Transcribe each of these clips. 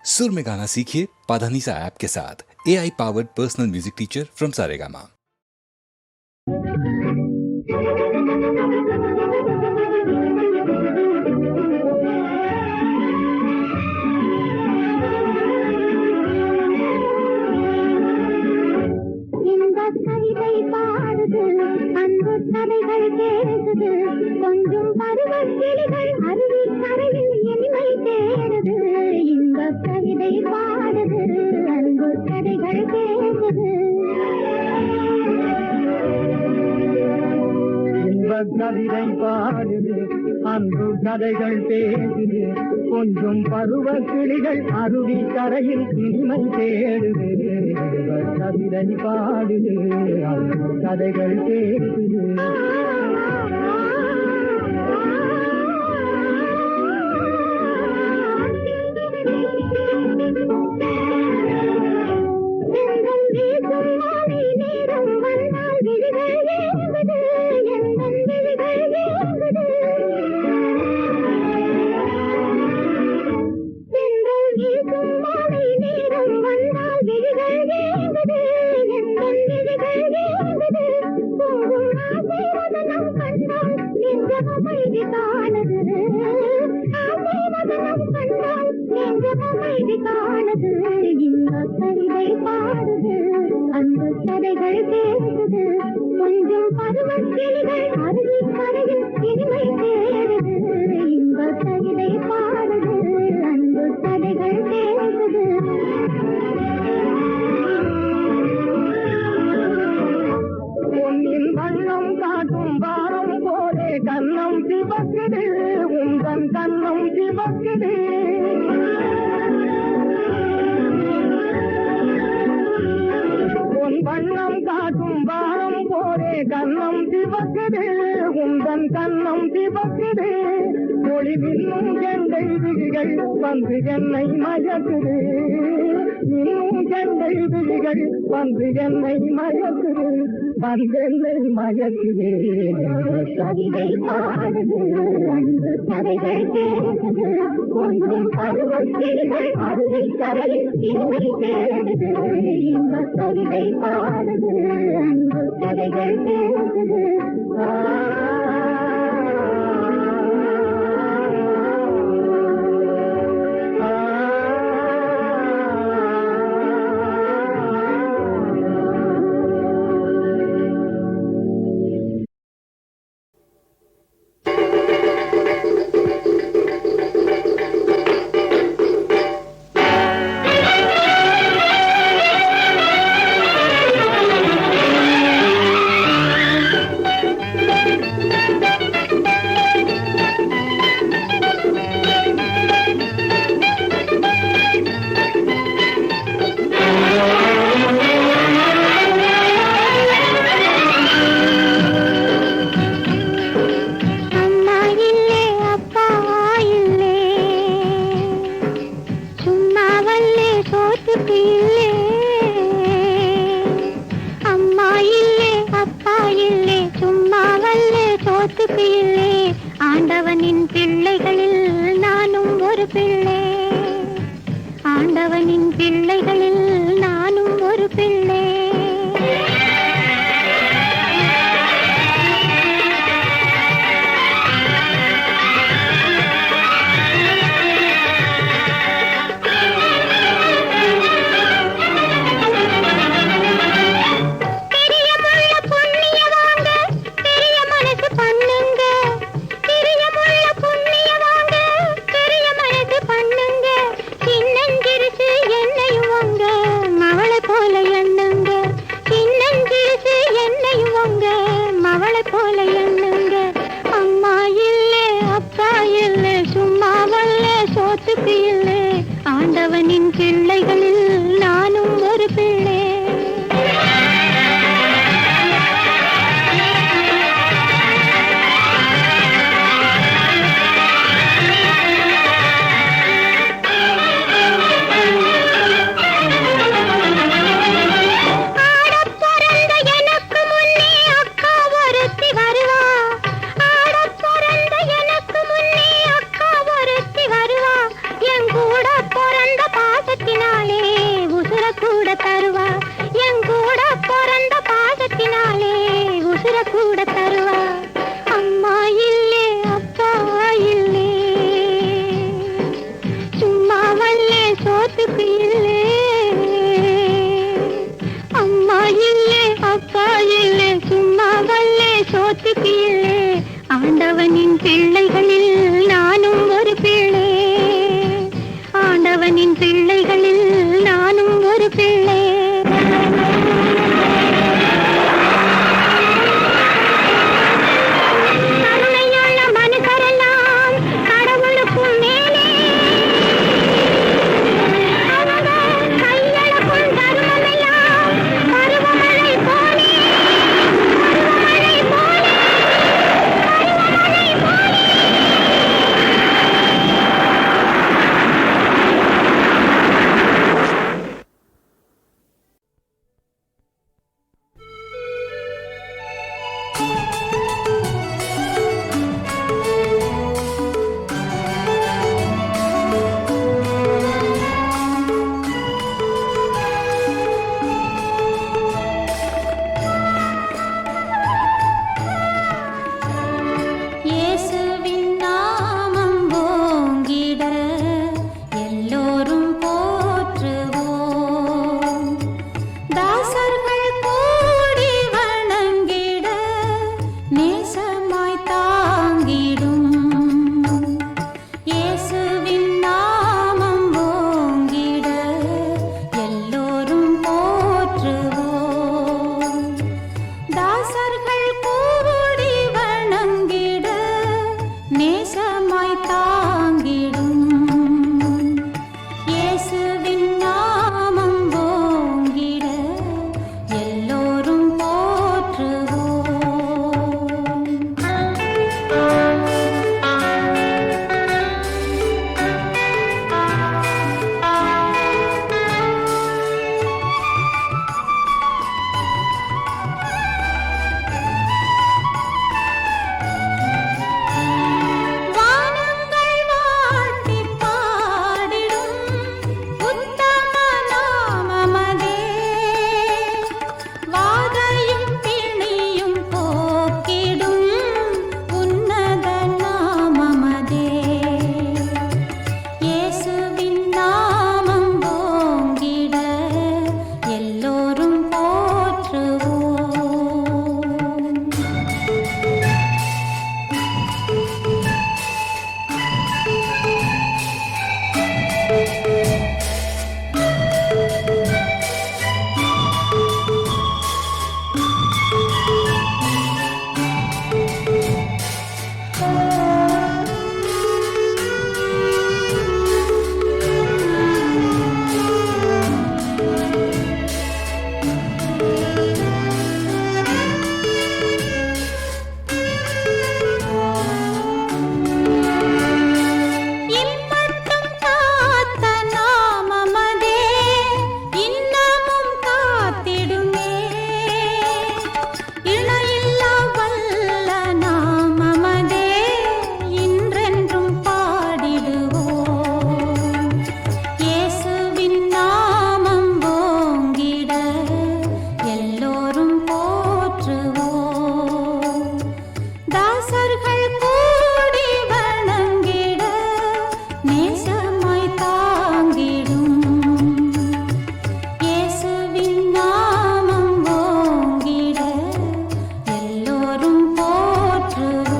सुर में गाना सीखिए पाधानीसा ऐप के साथ। AI powered personal music teacher from Saregama. கொஞ்சம் பருவக்கிளிகள் அருவி கரையில் இனிமை தேடுது. இந்த கவிதை பாடுது, அன்பு கதைகள் பேசுது. இன்பக் கவிதை பாடுது, அன்பு கதைகள் பேசுது. கொஞ்சம் பருவ கிளிகள் அருவி கரையில் இனிமை தேடுது. இன்பக் கவிதை பாடுது, அன்பு கதைகள் பேசுது. அந்த கதைகள் பேசுது. கொஞ்சம் பருவக்கிளிகள் அருவி கரையில் இனிமை தேடுது. இந்த கவிதை பாடுது, அன்பு கதைகள் பேசுது. பொன்னின் வண்ணம் காட்டும் வாரம் போலே கண்ணம் சிவக்குது, உந்தன் கண்ணம் சிவக்குது. வண்ணம் காட்டும் வாரம் போரே கண்ணம் சிவக்குது, உந்தன் கண்ணம் சிவக்குது. ஒளி மின்னும் கெண்டை விழிகள் வந்து என்னை மயக்குது. இன்னும் கெண்டை விழிகள் வந்து என்னை மயக்குது, வந்தென்னை மயக்குது. கவிதை பாடுது, அன்பு கதைகள் பேசுது. கொஞ்சம் பருவக்கிளிகள் அருவி கரையில் இனிமை தேடுது. இந்த கவிதை பாடுது, அன்பு கதைகள் பேசுது. ஆண்டவனின் பிள்ளைகளில் நானும் ஒரு பிள்ளை, ஆண்டவனின் பிள்ளைகளில் நானும் ஒரு பிள்ளை. ஆண்டவனின் பிள்ளைகளில் நானும் ஒரு பிள்ளை. கூட பிறந்த சோத்துக்கு இல்லே, அம்மா இல்லே அப்பா இல்லே சும்மா வல்லே சோத்துக்கு இல்லே. ஆண்டவனின் பிள்ளைகளில் நானும் ஒரு பிள்ளை, ஆண்டவனின் பிள்ளைகளில் நானும் ஒரு பிள்ளை. கருணையுள்ள மனுஷரெல்லாம் கடவுளுக்கும் மேலே, அவர் கையளக்கும் தர்மமெல்லாம் பருவமழை போலே, பருவமழை போலே, பருவமழை போலே. இயேசுவின் நாமம் ஓங்கிட எல்லோரும் போற்றுவோம். தாசர்கள் கூடி வணங்கிட நேசமாய் தாங்கிடும். இயேசுவின் நாமம் ஓங்கிட எல்லோரும் போற்றுவோம். தாசர்கள் கூடி வணங்கிட நேசமாய் தாங்கிடும். இயேசுவின் நாமம் ஓங்கிட எல்லோரும் போற்றுவோம். வானங்கள் வாழ்த்திப் பாடிடும் உத்தம நாமமதே, வாதையும் பிணியும் போக்கிடும் உன்னத நாமமதே. இயேசுவின் நாமம் ஓங்கிட எல்லோரும் போற்றுவோம். இம்மட்டும் காத்த நாமமதே இன்னமும் காத்திடுமே. இணையில்லா வல்ல நாமமதே இன்றென்றும் பாடிடுவோம். இயேசுவின் நாமம் ஓங்கிட எல்லோரும் போற்றுவோம். தாசர்கள் கூடி வணங்கிட நேசமாய் தாங்கிடும். இயேசுவின் நாமம் ஓங்கிட எல்லோரும் போற்றுவோம்.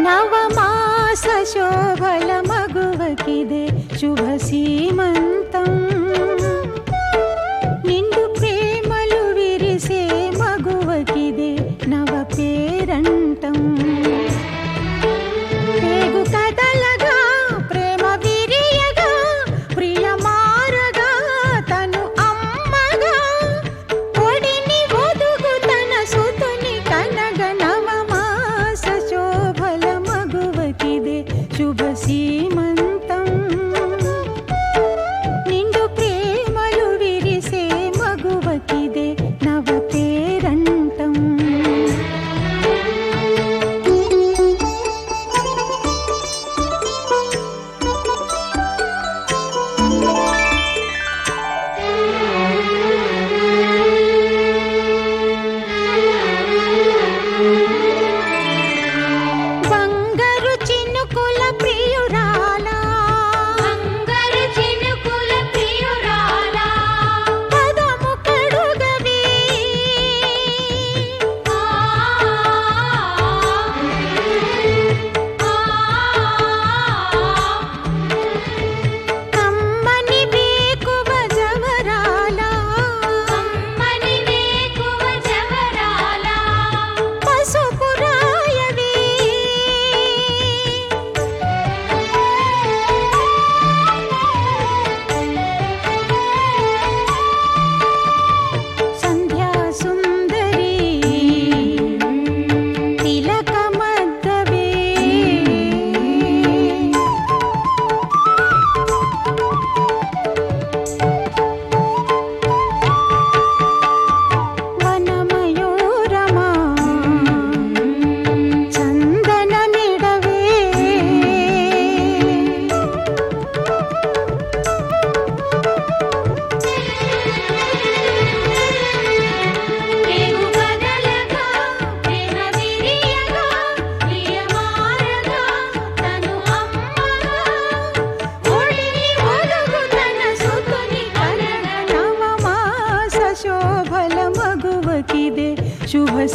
నవమాస శోభల మగువకిదే శుభ సీమంతం. నిండు ప్రేమలు విరిసే మగువకిదే నవ పేరంటం. పేగు కదలగా ప్రేమ విరియగా ప్రియ మారగా తను అమ్మగా ఒడిని ఒదుగు తన సుతుని కనగ నవమాస శోభల మగువకి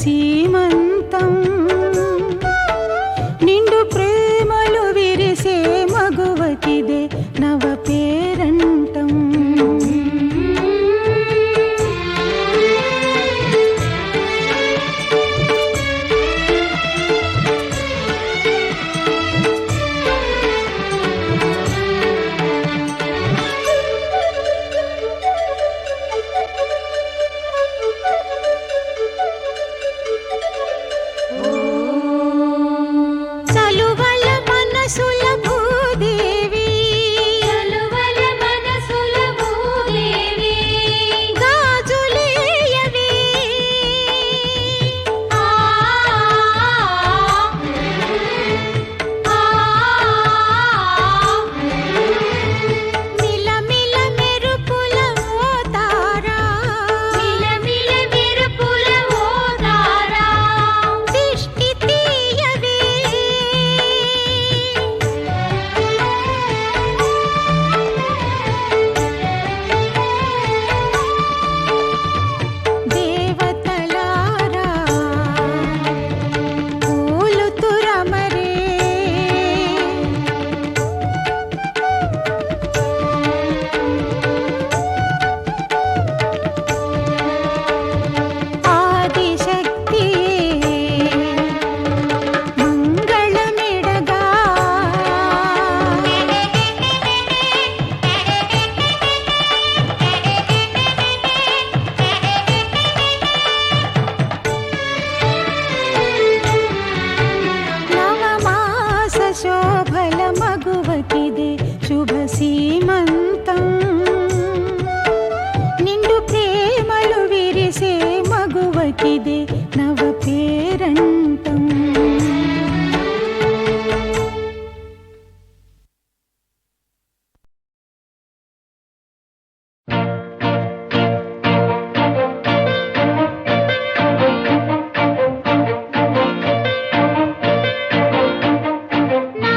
సీమంతం నిండు ప్రేమలు విరిసే మగువకిదే నవ పేరంటం చలువల మనసుల భూదేవి చలువల మనసుల భూదేవి గాజులేయవే ఆ మిలమిల మెరుపుల మోతారా మిలమిల మెరుపుల మోతారా దిష్టి తీయవే దేవతలారా పూలు తురమరే ఆదిశక్తి మంగళమిడగా నవమాస శోభల మగువకిదే శుభ సీమంతం నిండు ప్రేమలు విరిసే మగువకిదే నవ పేరంటం నా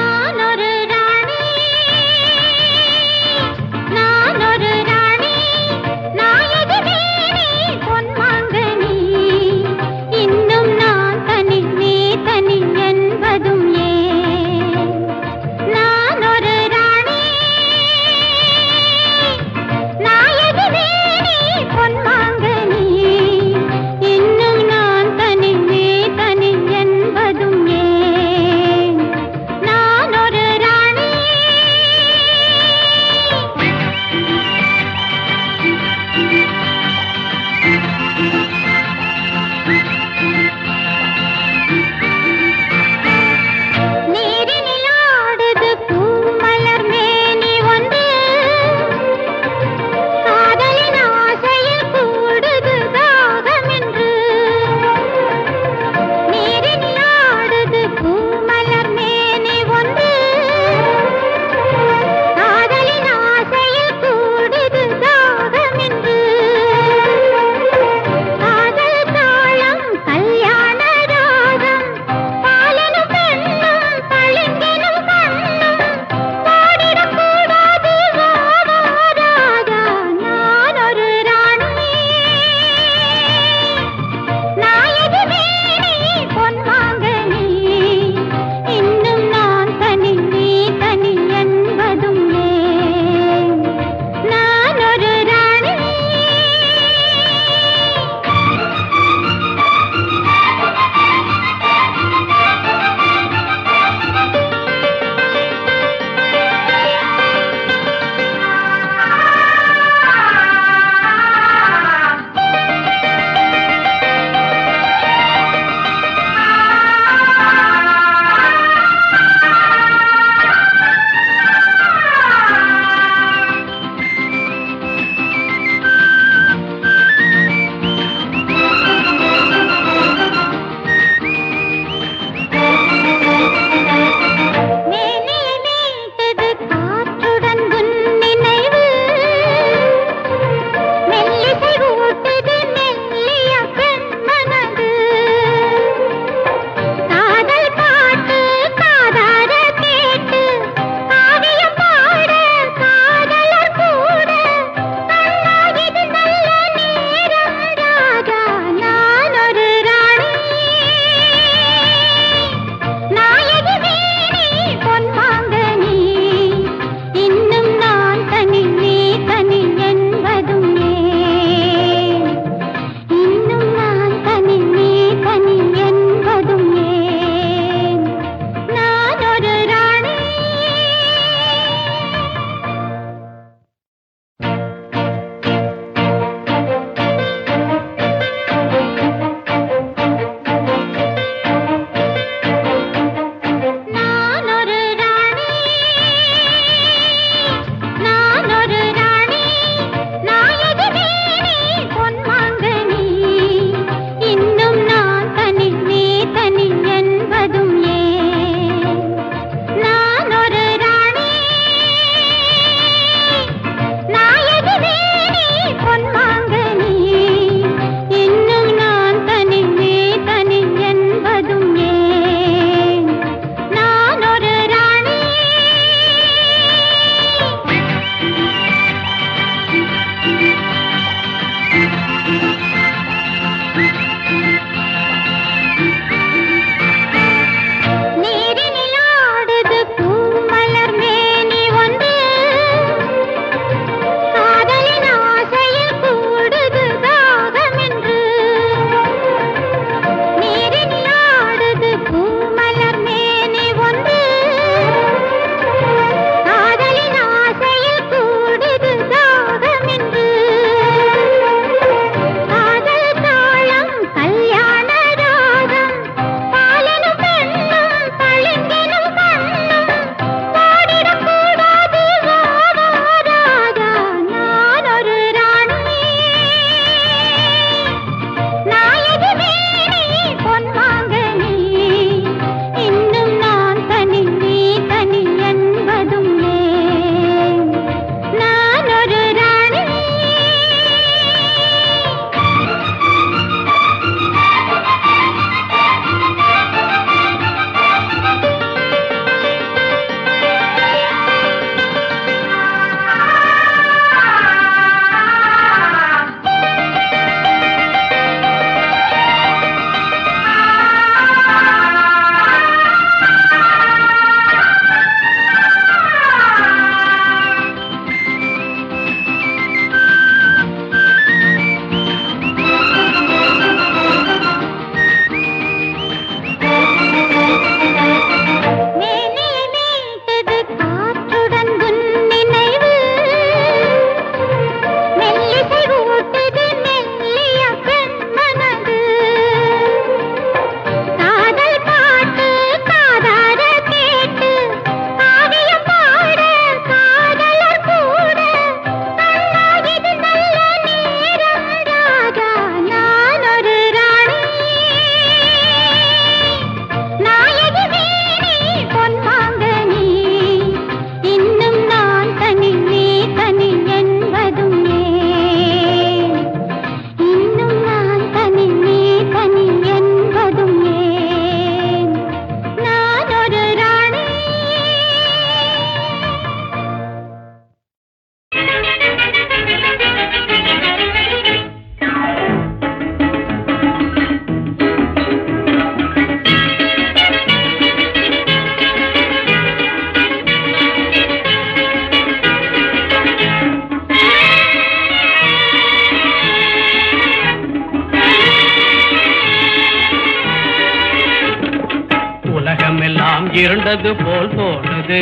இருண்டது போல் தோணுது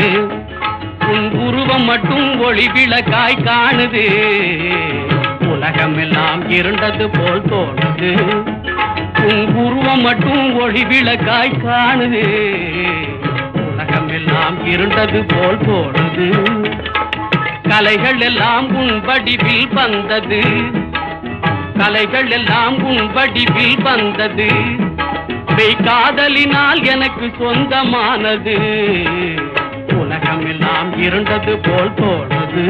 உன் உருவம் மட்டும் ஒளி விளக்காய் காணுது உலகம் எல்லாம் இருண்டது போல் தோணுது உன் உருவம் மட்டும் ஒளி விளக்காய் காணுது உலகம் எல்லாம் இருண்டது போல் தோணுது கலைகள் எல்லாம் உன் வடிவில் வந்தது கலைகள் எல்லாம் உன் வடிவில் வந்தது காதலினால் எனக்கு சொந்தமானது உலகம் எல்லாம் இருண்டது போல் தோணுது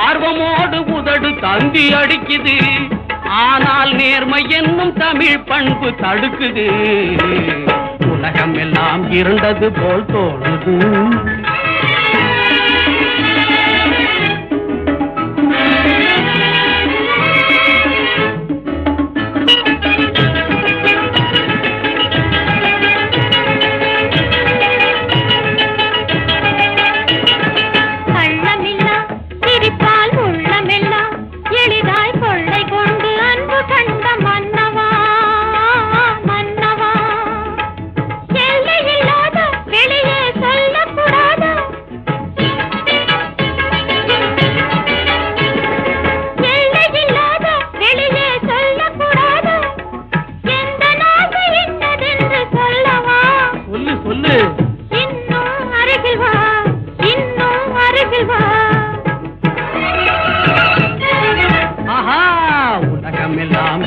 ஆர்வமோடு உதடு தந்தி அடிக்குது ஆனால் நேர்மை என்னும் தமிழ் பண்பு தடுக்குது உலகம் எல்லாம் இருண்டது போல் தோணுது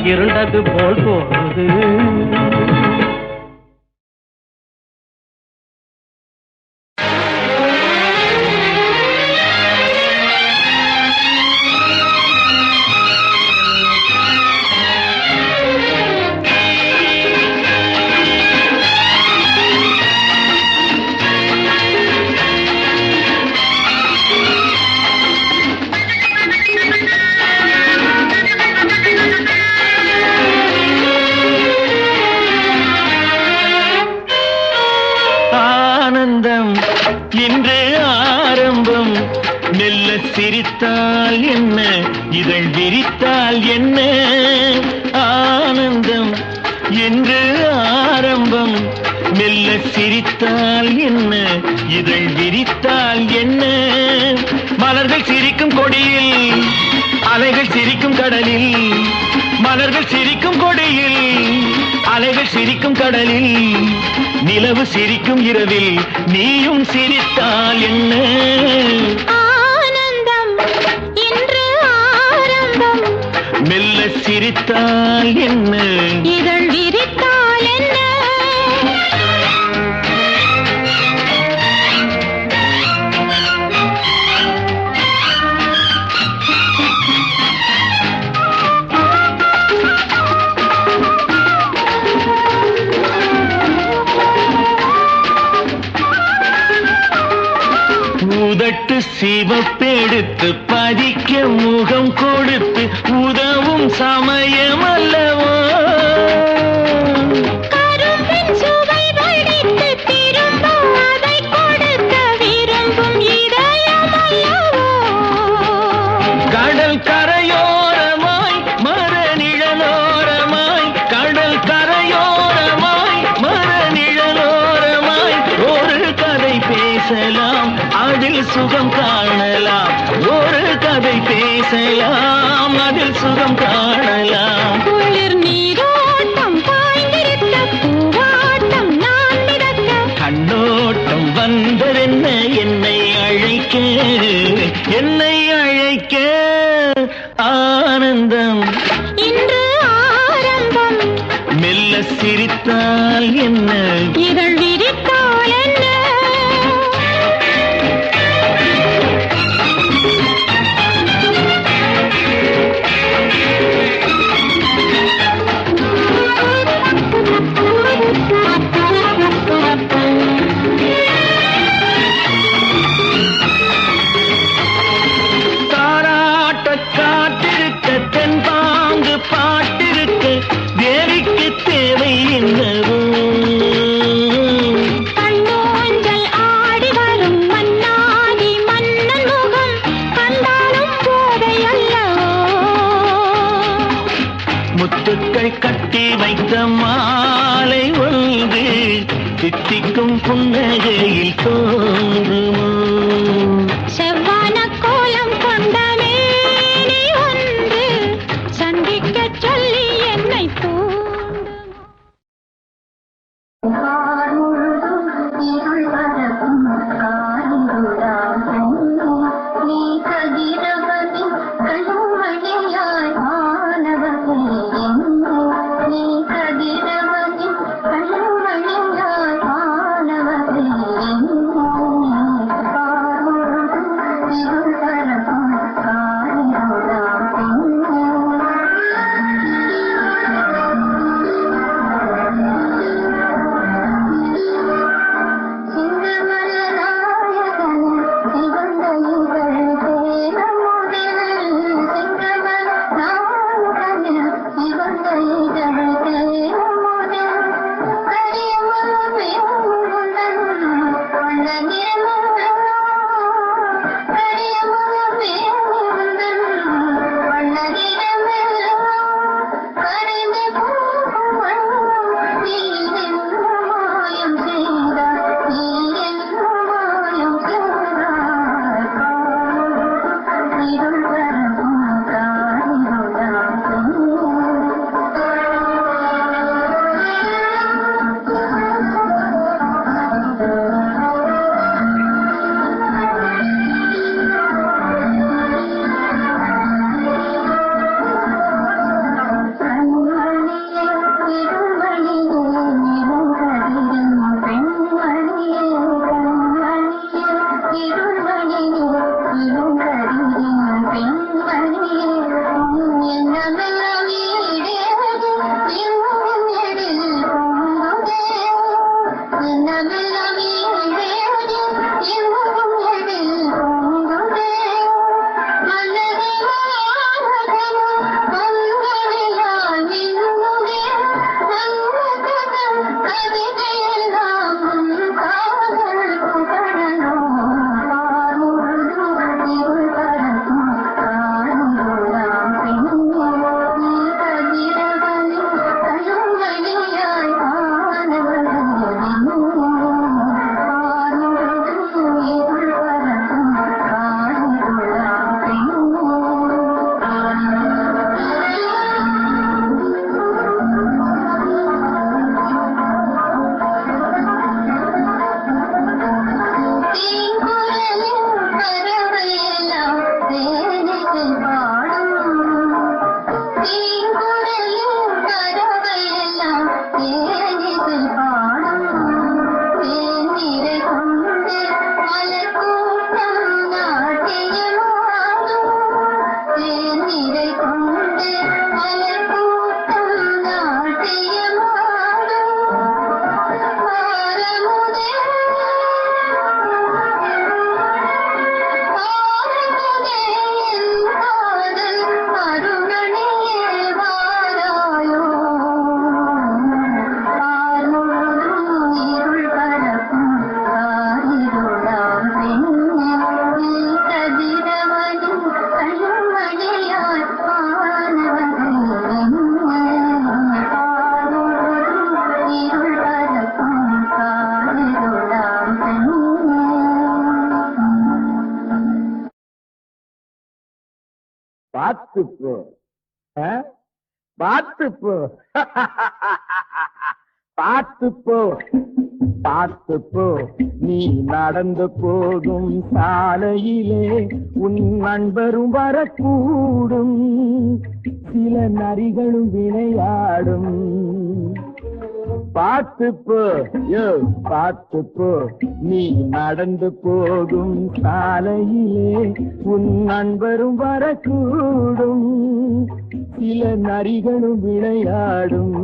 இருண்டது போல் தோணுது இன்று ஆரம்பம் மெல்ல சிரித்தால் என்ன இதழ் விரித்தால் என்ன ஆனந்தம் என்று ஆரம்பம் மெல்ல சிரித்தால் என்ன இதழ் விரித்தால் என்ன மலர்கள் சிரிக்கும் கொடியில் அலைகள் சிரிக்கும் கடலில் மலர்கள் சிரிக்கும் கொடியில் அலைகள் சிரிக்கும் கடலில் நிலவு சிரிக்கும் இரவில் நீயும் சிரித்தால் என்ன ஆனந்தம் இன்று ஆரம்பம் மெல்ல சிரித்தால் என்ன இதழ் விரித்தால் என்ன உதட்டு சிவப்பெடுத்து பதிக்க முகம் கொடுத்து உதவும் சமயம் அல்லவோ கரும்பின் சுவை வடித்து திரும்ப அதை கொடுக்க விரும்பும் இதயம் அல்லவோ கடல் கரையோரமாய் மரநிழலோரமாய் கடல் கரையோரமாய் மரநிழலோரமாய் பேசலாம் அதில் சுகம் காணலாம் ஒரு கதை பேசலாம் அதில் சுகம் காணலாம் குளிர் நீரோட்டம் பாய்ந்திருக்க பூவாட்டம் நான் மிதக்க கண்ணோட்டம் வந்ததென்ன என்னை அழைக்க ஆனந்தம் இன்று ஆரம்பம் மெல்ல சிரித்தால் என்ன இதழ் விரித்தால் என்ன தாராட்ட காட்டிருக்க தென்பாங்கு பாட்டிருக்க தேவிக்கு தேவை என்னவோ கண்ணோஞ்சல் ஆடி வரும் மன்னாதி மன்னன் முகம் கண்டாலும் போதை அல்லவோ முத்துக்கள் கட்டி வைத்த மாலை ஒன்று தித்திக்கும் புன்னகையில் தோன்றுமோ செவ்வான கோலம் கொண்ட மேனி ஒன்று சந்திக்கச் சொல்லி என்னை தூண்டும் நீ கதிரவனின் கண்மணியாய் ஆனவனே நீ கதிரவனின் கண்மணியாய் ஆனவனே பார்த்து போ, பார்த்து போ, பார்த்து போ, பார்த்து போ. நீ நடந்து போகும் சாலையிலே உன் நண்பரும் வரக்கூடும், சில நரிகளும் விளையாடும். பார்த்து போ, யோ பார்த்து போ. நீ நடந்து போகும் சாலையிலே உன் நண்பரும் வரக்கூடும், சில நரிகளும் விளையாடும்.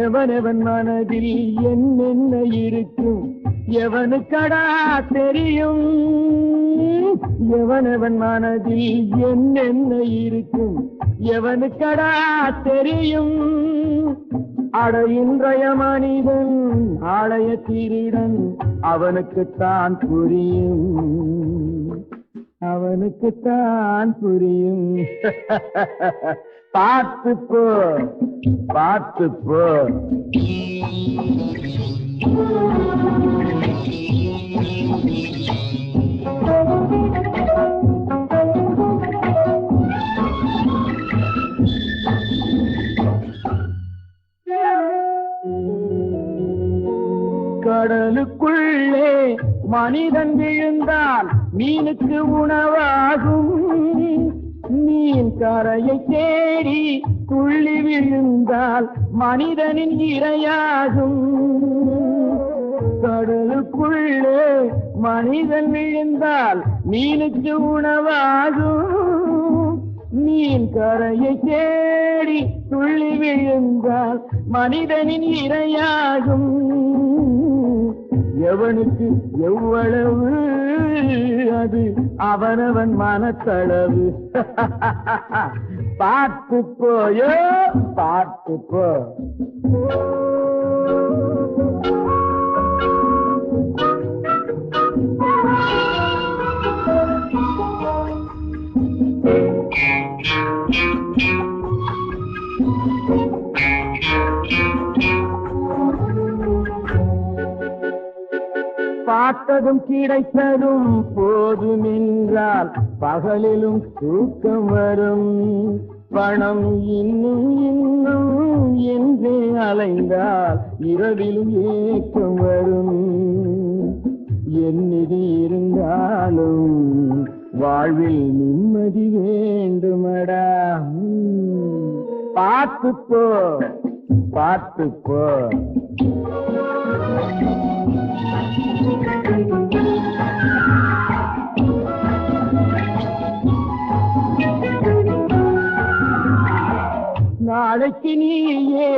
எவனவன் மனதில் என்னென்ன இருக்கும் எவனுக்கடா தெரியும், எவனவன் மனதில் என்னென்ன இருக்கும் எவனுக்கடா தெரியும். அட இன்றைய மனிதன் ஆலய திருடன் அவனுக்குத்தான் புரியும், அவனுக்குத்தான் புரியும். பார்த்து போ, பார்த்து போ. கடலுக்குள்ளே மனிதன் விழுந்தால் மீனுக்கு உணவாகும், மீன் கரையை தேடி துள்ளி விழுந்தால் மனிதனின் இரையாகும். கடலுக்குள்ளே மனிதன் விழுந்தால் மீனுக்கு உணவாகும், மீன் கரையை தேடி துள்ளி விழுந்தால் மனிதனின் இரையாகும். எவனுக்கு எவ்வளவு அது அவனவன் மனத்தளவு. பார்த்து போயோ, பார்த்து போ. பார்த்ததும் கிடைத்ததும் போதுமென்றால் பகலிலும் தூக்கம் வரும், பணம் இன்னும் இன்னும் என்றே அலைந்தால் இரவிலும் ஏக்கம் வரும். என்னிது இருந்தாலும் வாழ்வில் நிம்மதி வேண்டுமடா. பார்த்து போ, பார்த்து போ. நாளைக்கு நீயே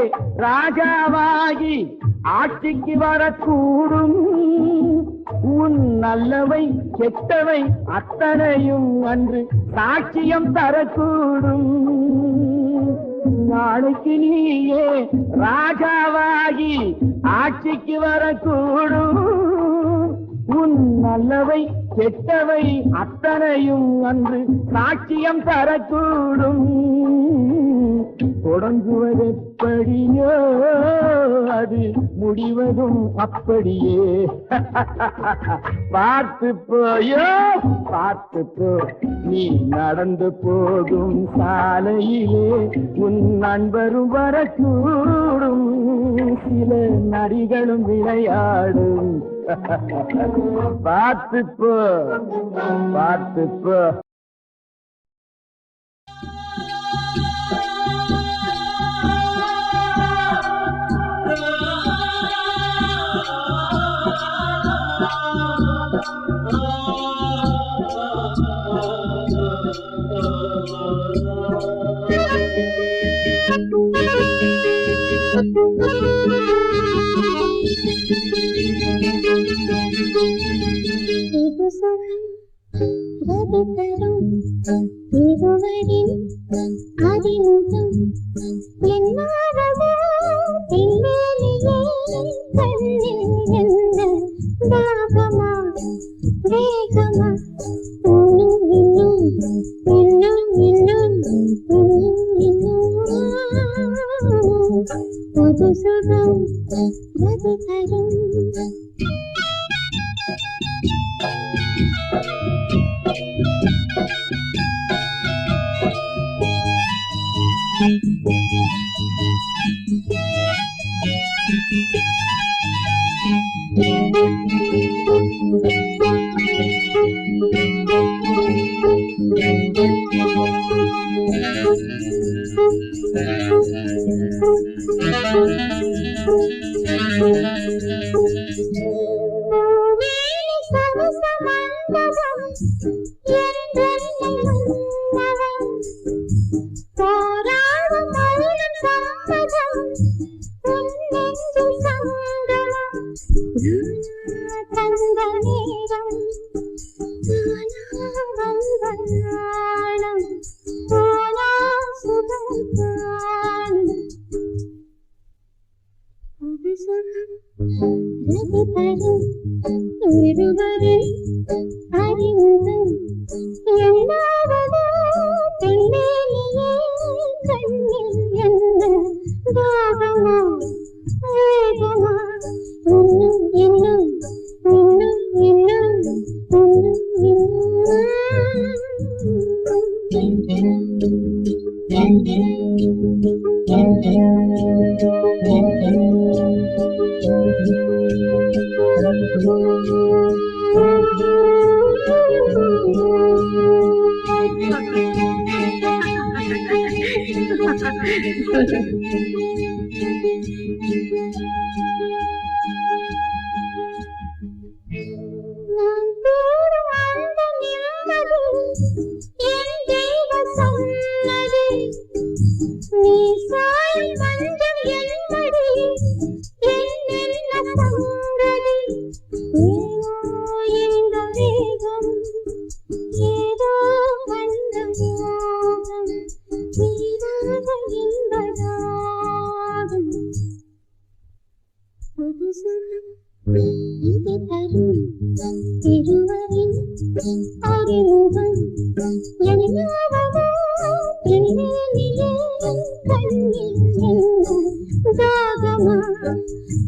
ராஜாவாகி ஆட்சிக்கு வரக்கூடும், உன் நல்லவை கெட்டவை அத்தனையும் அன்று சாட்சியம் தரக்கூடும். நாளைக்கு நீயே ராஜாவாகி ஆட்சிக்கு வரக்கூடும், உன் நல்லவை கெட்டவை அத்தனையும் அன்று சாட்சியம் தரக்கூடும். தொடங்குவதெப்படியோ அது முடிவதும் அப்படியே. பார்த்து போயோ, பார்த்து போ. நீ நடந்து போகும் சாலையிலே உன் நண்பரும் வரக்கூடும், சில நரிகளும் விளையாடும். பார்த்து போ, பார்த்து போ.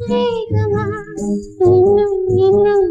வேகமா இன்னும் இன்னும்